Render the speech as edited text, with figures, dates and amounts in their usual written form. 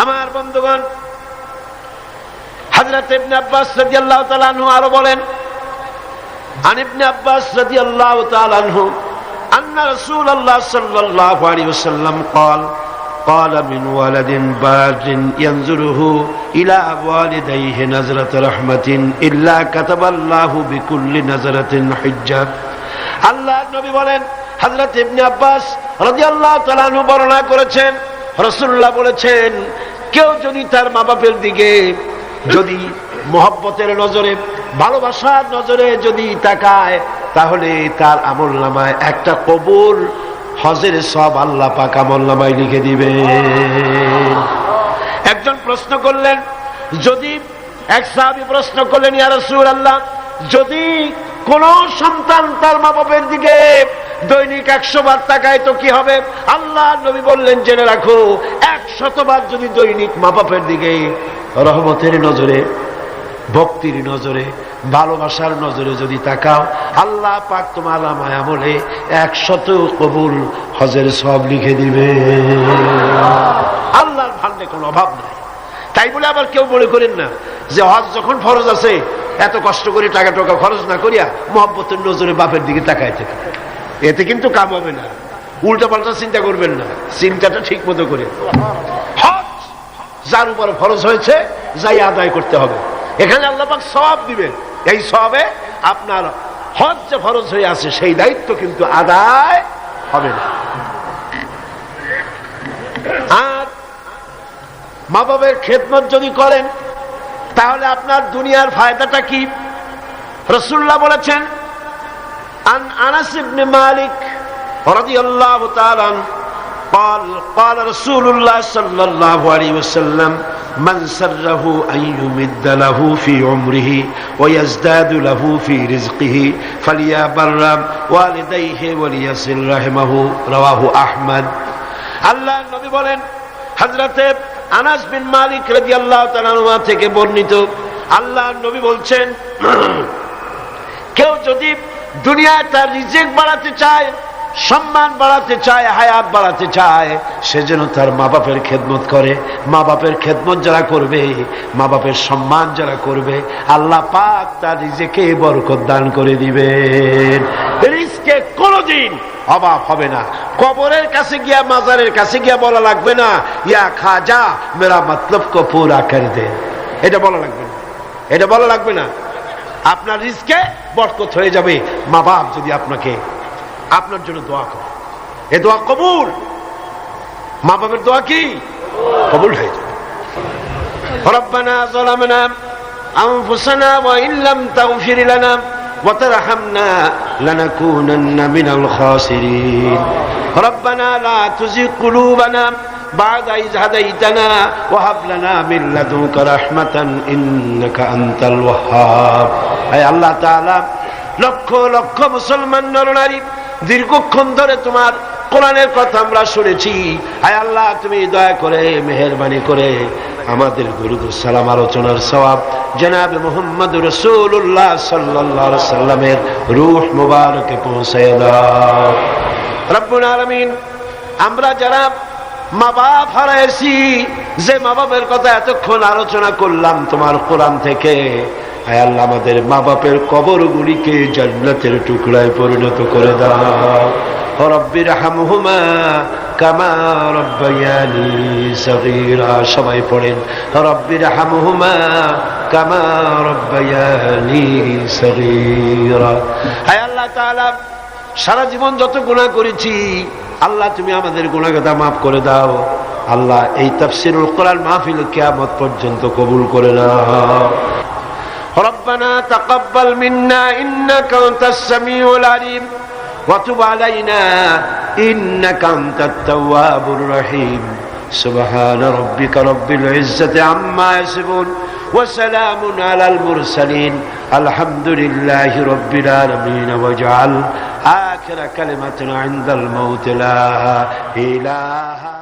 আমার বন্ধুগণ, হযরত ইবনে আব্বাস রাদিয়াল্লাহু তাআলা আনহু আরো বলেন, আন ইবনে আব্বাস রাদিয়াল্লাহু তাআলা আনহু আন্না রাসূলুল্লাহ সাল্লাল্লাহু আলাইহি ওয়াসাল্লাম قال قال من ولد بار ينظره إلى والديه نظرة رحمة إلا كتب الله بكل نظرة حجة। আল্লাহ নবী বলেন, হযরত ইবনে আব্বাস রাদিয়াল্লাহু তাআলা আনহু বর্ণনা করেছেন, রাসূলুল্লাহ বলেছেন, কেউ যদি তার মা বাপের দিকে যদি মহব্বতের নজরে, ভালোবাসার নজরে যদি তাকায়, তাহলে তার আমলনামায় একটা কবুল হজের সব আল্লাহ পাক আমলনামায় লিখে দিবেন। একজন প্রশ্ন করলেন, যদি এক সাহাবী প্রশ্ন করলেন, ইয়া রাসূলুল্লাহ, যদি কোন সন্তান তার মা বাপের দিকে দৈনিক 100 বার তাকায় তো কি হবে? আল্লাহ নবী বললেন, জেনে রাখো, 100 বার যদি দৈনিক মা বাপের দিকে রহমতের নজরে, ভক্তির নজরে, ভালোবাসার নজরে যদি তাকাও, আল্লাহ পাক তোমার আমলে 100 কবুল হজের সব লিখে দিবে। আল্লাহর ভান্ডে কোনো অভাব নাই। তাই বলে আবার কেউ মনে করেন না যে হজ যখন ফরজ আছে এত কষ্ট করে টাকা টাকা খরচ না করিয়া মহব্বতের নজরে বাপের দিকে তাকায় থাকে, এতে কিন্তু কাম হবে না। উল্টা পাল্টা চিন্তা করবেন না, চিন্তাটা ঠিক মতো করে হজ যার উপর ফরজ হয়েছে যাই আদায় করতে হবে। এখানে আল্লাহ পাক সওয়াব দিবেন, এই সওয়াবে আপনার হজ যে ফরজ হয়ে আছে সেই দায়িত্ব কিন্তু আদায় হবে না। আর মা বাবার খেদমত যদি করেন তাহলে আপনার দুনিয়ার ফায়দাটা কি? রাসূলুল্লাহ বলেছেন, আন আনাস ইবনে মালিক রাদিয়াল্লাহু তাআলা قال قال رسول الله صلى الله عليه وسلم من سره أن يمد له في عمره ويزداد له في رزقه فليبر والديه وليصل رحمه رواه أحمد। আল্লাহ নবী বলেন, হযরতে আনাস বিন মালিক রাদিয়াল্লাহু তাআলা আনহু থেকে বর্ণিত, আল্লাহ নবী বলছেন, কেউ যদি দুনিয়ায় তার রিজিক বাড়াতে চায়, সম্মান বাড়াতে চায়, হায়াত বাড়াতে চায়, সে যেন তার মা বাপের খেদমত করে। মা বাপের খেদমত যারা করবে, মা বাপের সম্মান যারা করবে, আল্লাহ পাক তার রিজিকে বরকত দান করে দিবেন। রিজকে কোনোদিন অভাব হবে না। কবরের কাছে গিয়া, মাজারের কাছে গিয়া বলা লাগবে না, ইয়া খাজা মেরা মতলব কো পুরা কর দে, এটা বলা লাগবে না, এটা বলা লাগবে না। আপনার রিজকে বরকত হয়ে যাবে মা বাপ যদি আপনাকে, আপনার জন্য দোয়া করে, এ দোয়া কবুল। মা বাবার দোয়া কি কবুল হয়ে যাবে। রব্বানা যালামনা আনফুসানা ওয়া ইন লাম তাগফির লানা ওয়া তারহামনা লানাকুনান্না মিনাল খাসিরিন। রব্বানা লা তুযিগ কুলুবানা বা'দা ইয হাদাইতানা ওয়া হাব লানা মিন লাদুনকা রাহমাতান ইন্নাকা আনতাল ওয়াহ্হাব। হে আল্লাহ তাআলা, লক্ষ লক্ষ মুসলমান নরনারী দীর্ঘক্ষণ ধরে তোমার কোরআনের কথা আমরা শুনেছি। হায় আল্লাহ, তুমি দয়া করে, মেহেরবানি করে আমাদের দুরূদ ও সালাম আলোচনার সওয়াব জনাবে মুহাম্মদ রাসূলুল্লাহ সাল্লাল্লাহু আলাইহি ওয়াসাল্লামের রূহ মুবারকে পৌঁছায় দাও। রব্বুল আলামিন, আমরা যারা মা বাপ হারাইছি, যে মা বাপের কথা এতক্ষণ আলোচনা করলাম তোমার কোরআন থেকে, আয় আল্লাহ, আমাদের মা বাপের কবরগুলিকে জান্নাতের টুকরায় পরিণত করে দাও। রব্বির হামহুমা কামা রব্বায়ানি সগীরা। সবাই পড়েন, রব্বির হামহুমা কামা রব্বায়ানি সগীরা। আয় আল্লাহ তাআলা, সারা জীবন যত গুনাহ করেছি, আল্লাহ তুমি আমাদের গুনাহগাতা মাফ করে দাও। আল্লাহ, এই তাফসীরুল কোরআন মাহফিল কিয়ামত পর্যন্ত কবুল করে নাও। ربنا تقبل منا إنك أنت السميع العليم وتب علينا إنك أنت التواب الرحيم سبحان ربك رب العزة عما يصفون وسلام على المرسلين الحمد لله رب العالمين واجعل آخر كلمتنا عند الموت لا إله